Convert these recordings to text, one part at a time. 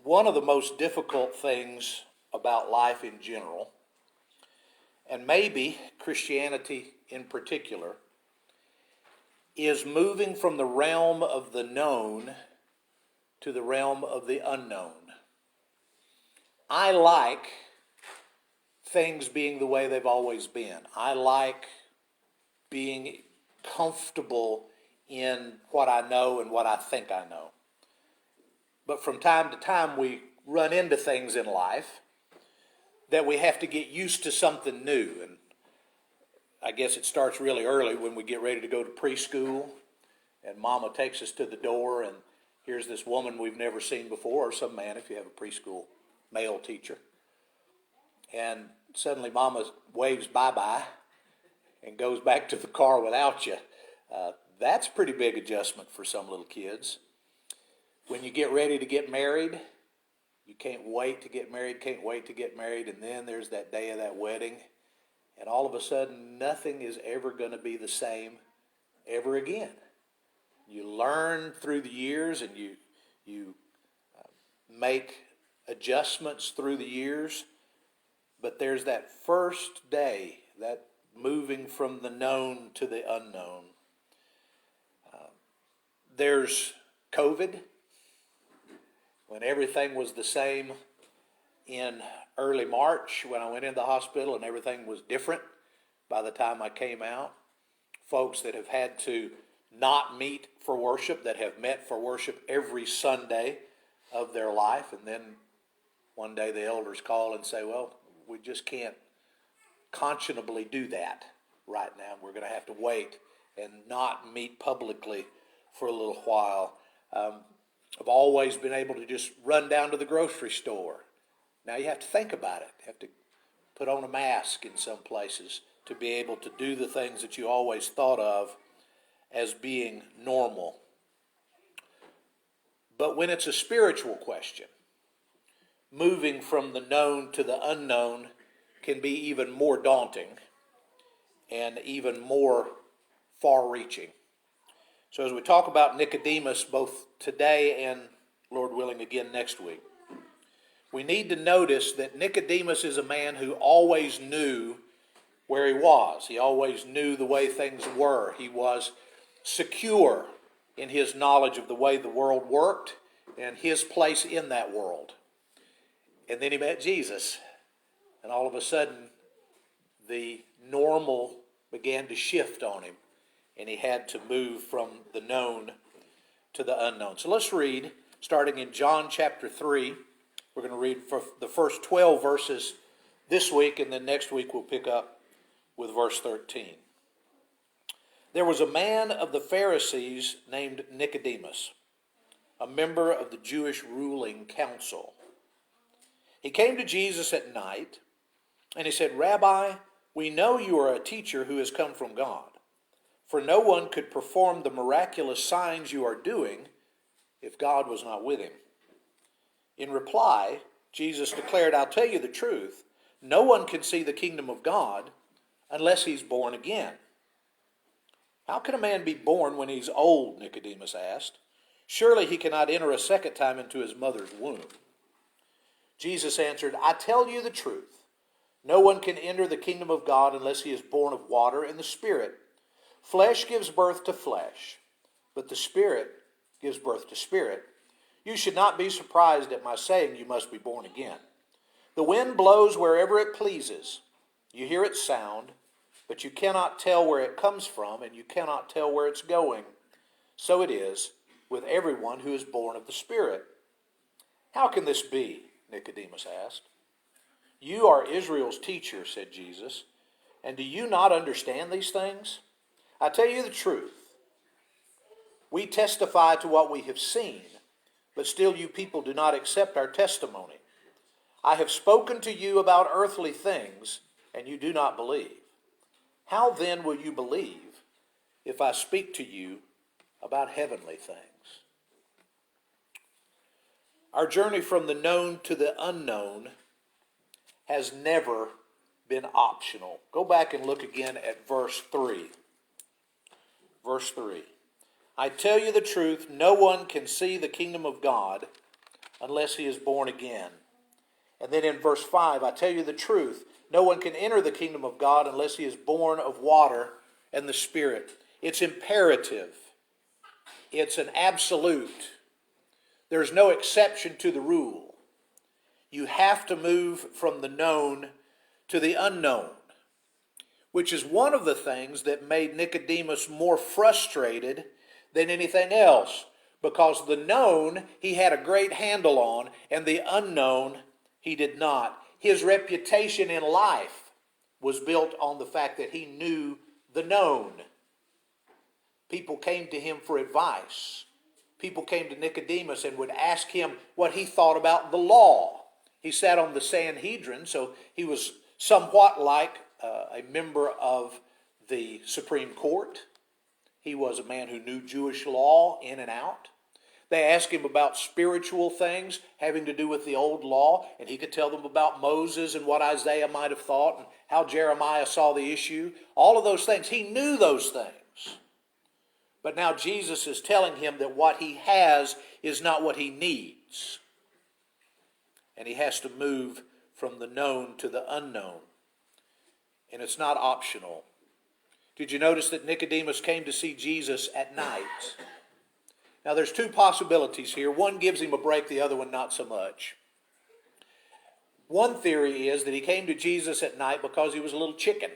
One of the most difficult things about life in general, and maybe Christianity in particular, is moving from the realm of the known to the realm of the unknown. I like things being the way they've always been. I like being comfortable in what I know and what I think I know. But from time to time we run into things in life that we have to get used to something new. And I guess it starts really early when we get ready to go to preschool and Mama takes us to the door and here's this woman we've never seen before, or some man if you have a preschool male teacher. And suddenly Mama waves bye-bye and goes back to the car without you. That's a pretty big adjustment for some little kids. When you get ready to get married, you can't wait to get married, and then there's that day of that wedding, and all of a sudden nothing is ever going to be the same ever again. You learn through the years and you make adjustments through the years, but there's that first day, that moving from the known to the unknown. There's COVID, when everything was the same in early March when I went into the hospital and everything was different by the time I came out. Folks that have had to not meet for worship, that have met for worship every Sunday of their life, and then one day the elders call and say, well, we just can't conscionably do that right now. We're going to have to wait and not meet publicly for a little while. I've always been able to just run down to the grocery store. Now you have to think about it. You have to put on a mask in some places to be able to do the things that you always thought of as being normal. But when it's a spiritual question, moving from the known to the unknown can be even more daunting and even more far-reaching. So as we talk about Nicodemus both today and, Lord willing, again next week, we need to notice that Nicodemus is a man who always knew where he was. He always knew the way things were. He was secure in his knowledge of the way the world worked and his place in that world. And then he met Jesus, and all of a sudden the normal began to shift on him, and he had to move from the known to the unknown. So let's read, starting in John chapter 3. We're going to read for the first 12 verses this week, and then next week we'll pick up with verse 13. There was a man of the Pharisees named Nicodemus, a member of the Jewish ruling council. He came to Jesus at night, and he said, Rabbi, we know you are a teacher who has come from God, for no one could perform the miraculous signs you are doing if God was not with him. In reply, Jesus declared, I'll tell you the truth, no one can see the kingdom of God unless he's born again. How can a man be born when he's old? Nicodemus asked. Surely he cannot enter a second time into his mother's womb. Jesus answered, I tell you the truth. No one can enter the kingdom of God unless he is born of water and the Spirit. Flesh gives birth to flesh, but the Spirit gives birth to spirit. You should not be surprised at my saying you must be born again. The wind blows wherever it pleases. You hear its sound, but you cannot tell where it comes from, and you cannot tell where it's going. So it is with everyone who is born of the Spirit. How can this be? Nicodemus asked. You are Israel's teacher, said Jesus, and do you not understand these things? I tell you the truth. We testify to what we have seen, but still you people do not accept our testimony. I have spoken to you about earthly things, and you do not believe. How then will you believe if I speak to you about heavenly things? Our journey from the known to the unknown has never been optional. Go back and look again at verse 3. Verse 3. I tell you the truth, no one can see the kingdom of God unless he is born again. And then in verse 5, I tell you the truth, no one can enter the kingdom of God unless he is born of water and the Spirit. It's imperative. It's an absolute. There's no exception to the rule. You have to move from the known to the unknown, which is one of the things that made Nicodemus more frustrated than anything else, because the known he had a great handle on, and the unknown he did not. His reputation in life was built on the fact that he knew the known. People came to him for advice. People came to Nicodemus and would ask him what he thought about the law. He sat on the Sanhedrin, so he was somewhat like a member of the Supreme Court. He was a man who knew Jewish law in and out. They asked him about spiritual things having to do with the old law, and he could tell them about Moses and what Isaiah might have thought and how Jeremiah saw the issue. All of those things. He knew those things. But now Jesus is telling him that what he has is not what he needs. And he has to move from the known to the unknown. And it's not optional. Did you notice that Nicodemus came to see Jesus at night? Now there's two possibilities here. One gives him a break, the other one not so much. One theory is that he came to Jesus at night because he was a little chicken.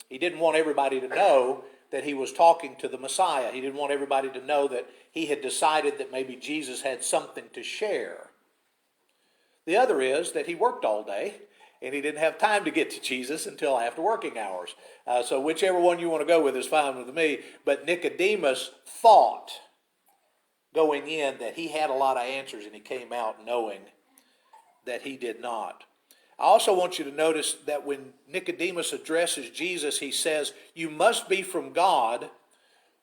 He didn't want everybody to know that he was talking to the Messiah. He didn't want everybody to know that he had decided that maybe Jesus had something to share. The other is that he worked all day and he didn't have time to get to Jesus until after working hours. So whichever one you want to go with is fine with me. But Nicodemus thought going in that he had a lot of answers, and he came out knowing that he did not. I also want you to notice that when Nicodemus addresses Jesus, he says, you must be from God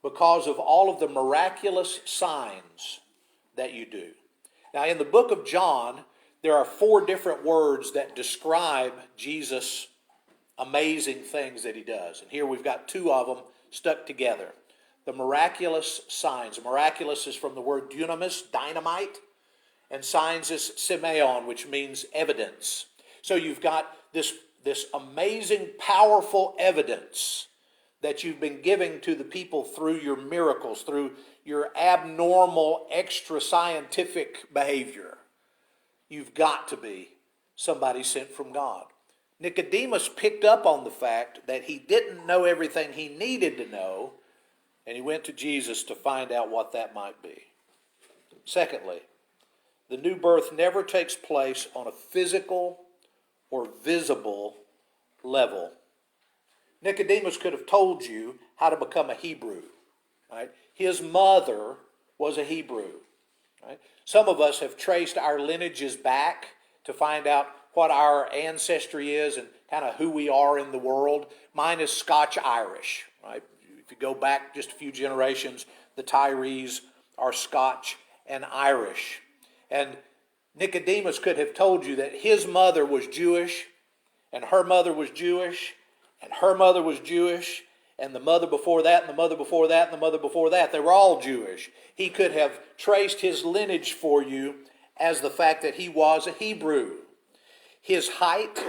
because of all of the miraculous signs that you do. Now in the book of John, there are 4 different words that describe Jesus' amazing things that he does. And here we've got 2 of them stuck together. The miraculous signs. Miraculous is from the word dunamis, dynamite, and signs is semeion, which means evidence. So you've got this amazing, powerful evidence that you've been giving to the people through your miracles, through your abnormal, extra scientific behavior. You've got to be somebody sent from God. Nicodemus picked up on the fact that he didn't know everything he needed to know, and he went to Jesus to find out what that might be. Secondly, the new birth never takes place on a physical or visible level. Nicodemus could have told you how to become a Hebrew. Right? His mother was a Hebrew. Right? Some of us have traced our lineages back to find out what our ancestry is and kind of who we are in the world. Mine is Scotch-Irish. Right? If you go back just a few generations, the Tyrees are Scotch and Irish. And Nicodemus could have told you that his mother was Jewish, and her mother was Jewish, and her mother was Jewish, and the mother before that, and the mother before that, and the mother before that. They were all Jewish. He could have traced his lineage for you as the fact that he was a Hebrew. His height,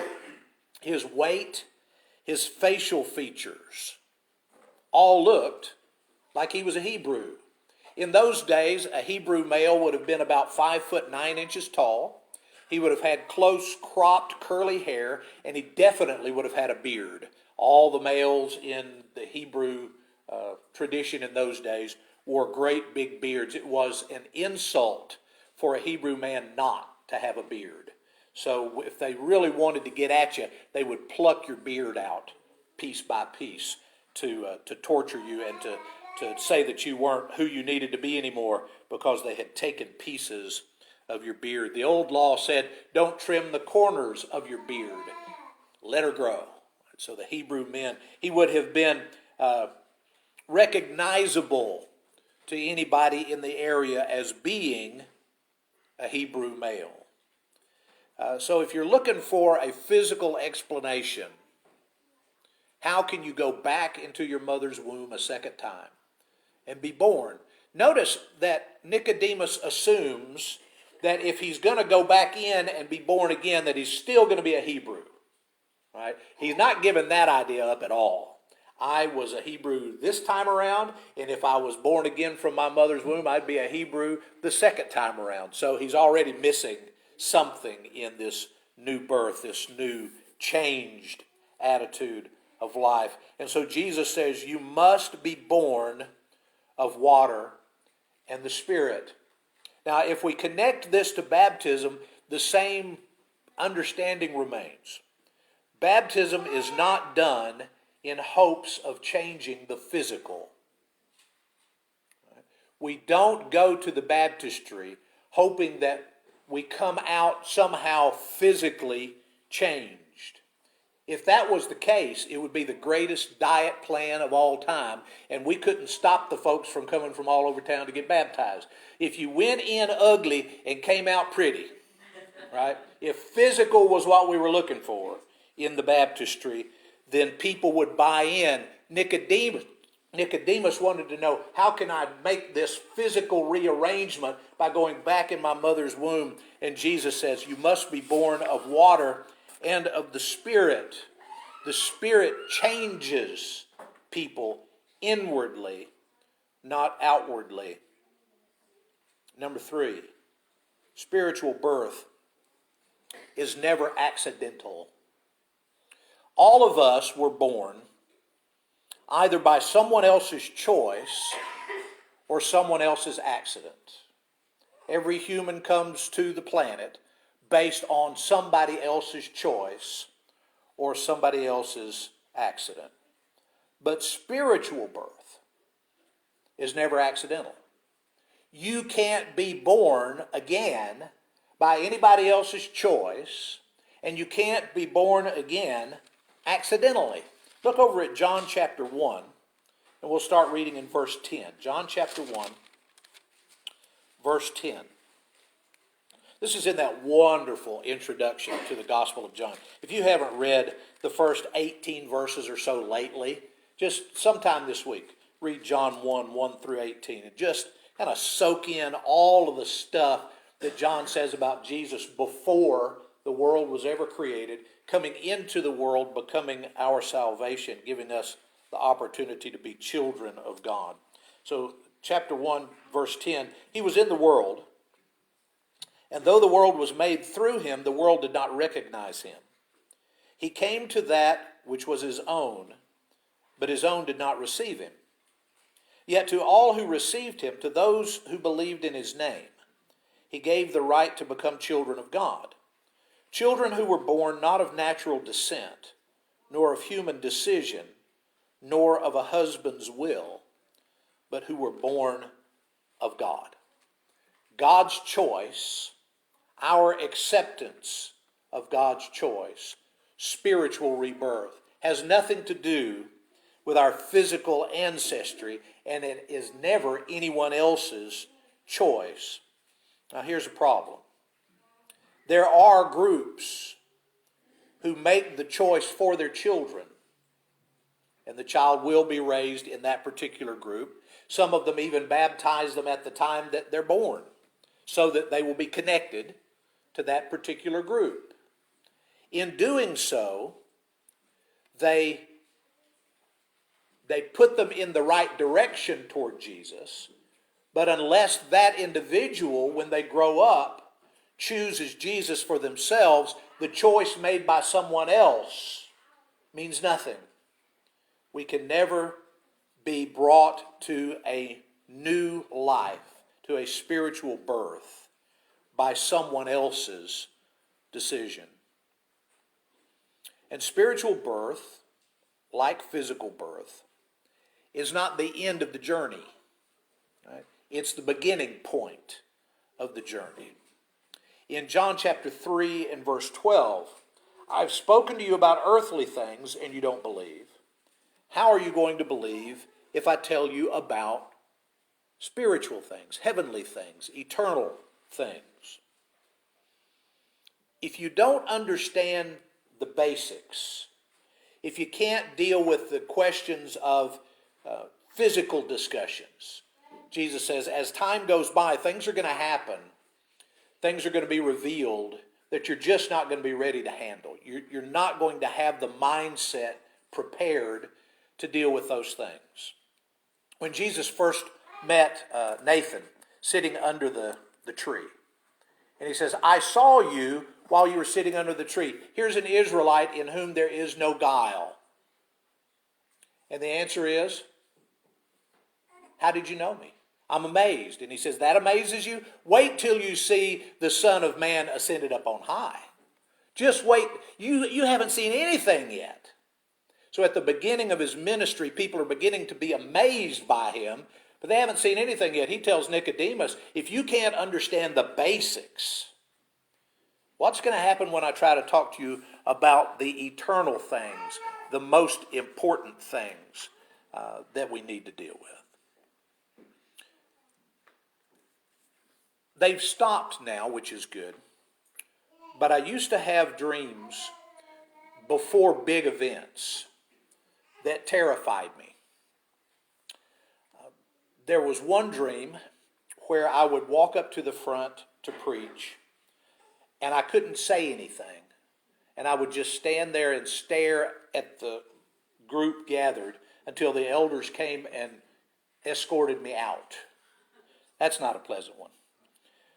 his weight, his facial features all looked like he was a Hebrew. In those days, a Hebrew male would have been about 5'9" tall. He would have had close cropped curly hair, and he definitely would have had a beard. All the males in the Hebrew tradition in those days wore great big beards. It was an insult for a Hebrew man not to have a beard. So if they really wanted to get at you, they would pluck your beard out piece by piece to torture you and to say that you weren't who you needed to be anymore because they had taken pieces of your beard. The old law said, don't trim the corners of your beard. Let her grow. So the Hebrew men, he would have been recognizable to anybody in the area as being a Hebrew male. So if you're looking for a physical explanation, how can you go back into your mother's womb a second time and be born? Notice that Nicodemus assumes that if he's going to go back in and be born again, that he's still going to be a Hebrew. Right? He's not giving that idea up at all. I was a Hebrew this time around, and if I was born again from my mother's womb, I'd be a Hebrew the second time around. So he's already missing something in this new birth, this new changed attitude of life. And so Jesus says, you must be born of water and the Spirit. Now, if we connect this to baptism, the same understanding remains. Baptism is not done in hopes of changing the physical. We don't go to the baptistry hoping that we come out somehow physically changed. If that was the case, it would be the greatest diet plan of all time, and we couldn't stop the folks from coming from all over town to get baptized. If you went in ugly and came out pretty, right? If physical was what we were looking for in the baptistry, then people would buy in. Nicodemus wanted to know, how can I make this physical rearrangement by going back in my mother's womb? And Jesus says, you must be born of water and of the Spirit. The Spirit changes people inwardly, not outwardly. Number 3, spiritual birth is never accidental. All of us were born either by someone else's choice or someone else's accident. Every human comes to the planet based on somebody else's choice or somebody else's accident. But spiritual birth is never accidental. You can't be born again by anybody else's choice, and you can't be born again accidentally. Look over at John chapter 1, and we'll start reading in verse 10. John chapter 1, verse 10. This is in that wonderful introduction to the Gospel of John. If you haven't read the first 18 verses or so lately, just sometime this week, read John 1, 1 through 18, and just kind of soak in all of the stuff that John says about Jesus before the world was ever created, coming into the world, becoming our salvation, giving us the opportunity to be children of God. So chapter 1, verse 10, he was in the world, and though the world was made through him, the world did not recognize him. He came to that which was his own, but his own did not receive him. Yet to all who received him, to those who believed in his name, he gave the right to become children of God. Children who were born not of natural descent, nor of human decision, nor of a husband's will, but who were born of God. God's choice, our acceptance of God's choice, spiritual rebirth, has nothing to do with our physical ancestry, and it is never anyone else's choice. Now here's a problem. There are groups who make the choice for their children, and the child will be raised in that particular group. Some of them even baptize them at the time that they're born, so that they will be connected to that particular group. In doing so, they put them in the right direction toward Jesus, but unless that individual, when they grow up, chooses Jesus for themselves, the choice made by someone else means nothing. We can never be brought to a new life, to a spiritual birth, by someone else's decision. And spiritual birth, like physical birth, is not the end of the journey. Right? It's the beginning point of the journey. In John chapter 3 and verse 12, I've spoken to you about earthly things and you don't believe. How are you going to believe if I tell you about spiritual things, heavenly things, eternal things? If you don't understand the basics, if you can't deal with the questions of physical discussions, Jesus says, as time goes by, things are going to happen things are going to be revealed that you're just not going to be ready to handle. You're not going to have the mindset prepared to deal with those things. When Jesus first met Nathan sitting under the tree, and he says, I saw you while you were sitting under the tree. Here's an Israelite in whom there is no guile. And the answer is, how did you know me? I'm amazed. And he says, that amazes you? Wait till you see the Son of Man ascended up on high. Just wait. You haven't seen anything yet. So at the beginning of his ministry, people are beginning to be amazed by him, but they haven't seen anything yet. He tells Nicodemus, if you can't understand the basics, what's going to happen when I try to talk to you about the eternal things, the most important things that we need to deal with? They've stopped now, which is good. But I used to have dreams before big events that terrified me. There was one dream where I would walk up to the front to preach, and I couldn't say anything. And I would just stand there and stare at the group gathered until the elders came and escorted me out. That's not a pleasant one.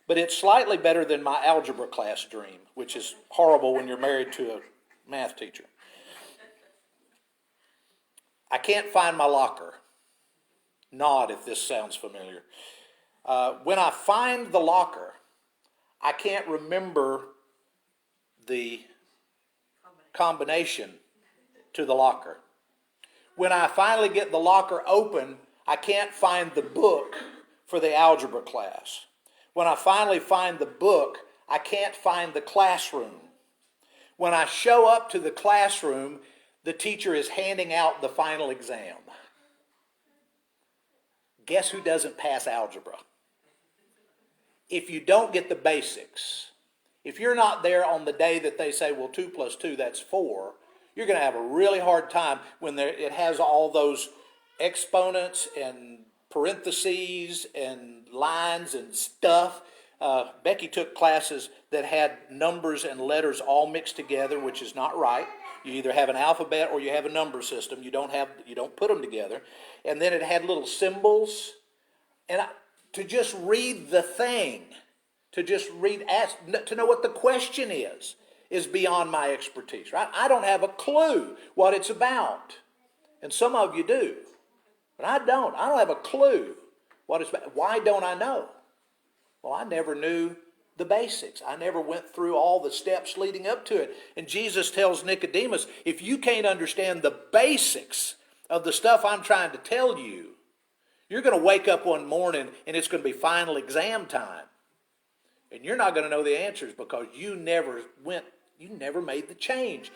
But it's slightly better than my algebra class dream, which is horrible when you're married to a math teacher. I can't find my locker. Nod if this sounds familiar. When I find the locker, I can't remember the combination to the locker. When I finally get the locker open, I can't find the book for the algebra class. When I finally find the book, I can't find the classroom. When I show up to the classroom, the teacher is handing out the final exam. Guess who doesn't pass algebra? If you don't get the basics, if you're not there on the day that they say, well, 2 plus 2, that's 4, you're going to have a really hard time when it has all those exponents and parentheses and lines and stuff. Becky took classes that had numbers and letters all mixed together, which is not right. You either have an alphabet or you have a number system. You don't put them together. And then it had little symbols. And to just read the thing, to know what the question is beyond my expertise. Right? I don't have a clue what it's about, and some of you do. But I don't have a clue what it's about. Why don't I know? Well, I never knew the basics. I never went through all the steps leading up to it. And Jesus tells Nicodemus, if you can't understand the basics of the stuff I'm trying to tell you, you're going to wake up one morning and it's going to be final exam time. And you're not going to know the answers because you never made the change.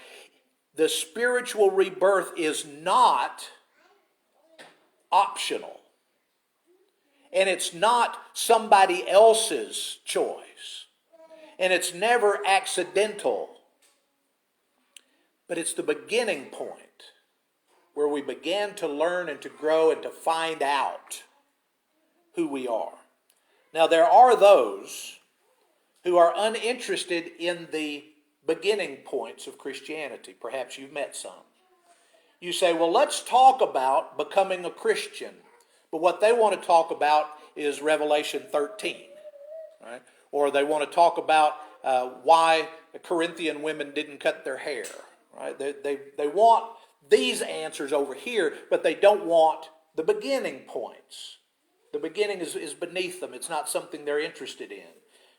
The spiritual rebirth is not optional. And it's not somebody else's choice. And it's never accidental. But it's the beginning point where we began to learn and to grow and to find out who we are. Now there are those who are uninterested in the beginning points of Christianity. Perhaps you've met some. You say, well, let's talk about becoming a Christian. But what they want to talk about is Revelation 13. Right? Or they want to talk about why the Corinthian women didn't cut their hair. Right? They want these answers over here, but they don't want the beginning points. The beginning is beneath them. It's not something they're interested in.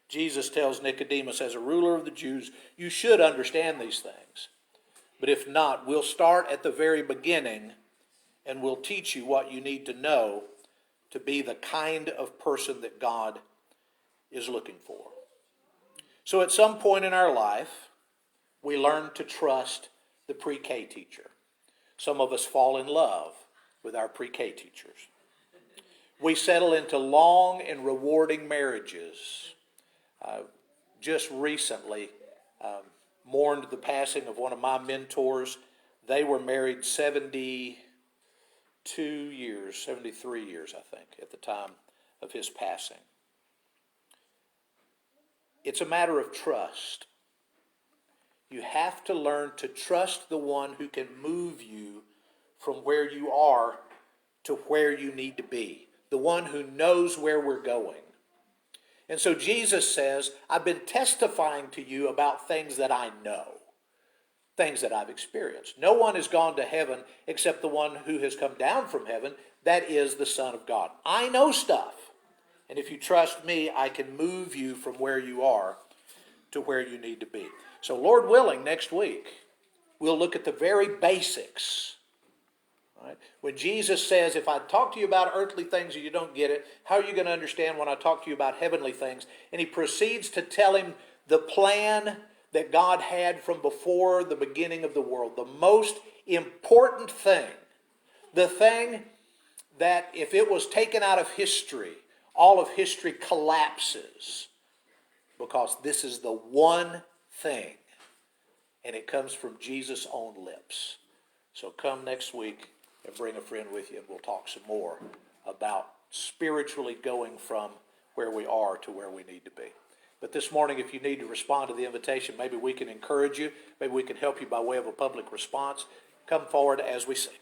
Jesus tells Nicodemus, as a ruler of the Jews, you should understand these things. But if not, we'll start at the very beginning and we'll teach you what you need to know to be the kind of person that God is looking for. So at some point in our life, we learn to trust the pre-K teacher. Some of us fall in love with our pre-K teachers. We settle into long and rewarding marriages. Just recently mourned the passing of one of my mentors. They were married 73 years, I think, at the time of his passing. It's a matter of trust. You have to learn to trust the one who can move you from where you are to where you need to be, the one who knows where we're going. And so Jesus says, I've been testifying to you about things that I know, things that I've experienced. No one has gone to heaven except the one who has come down from heaven, that is the Son of God. I know stuff. And if you trust me, I can move you from where you are to where you need to be. So Lord willing, next week, we'll look at the very basics. Right? When Jesus says, if I talk to you about earthly things and you don't get it, how are you going to understand when I talk to you about heavenly things? And he proceeds to tell him the plan that God had from before the beginning of the world. The most important thing. The thing that if it was taken out of history, all of history collapses. Because this is the one thing. And it comes from Jesus' own lips. So come next week and bring a friend with you, and we'll talk some more about spiritually going from where we are to where we need to be. But this morning, if you need to respond to the invitation, maybe we can encourage you, maybe we can help you by way of a public response. Come forward as we sing.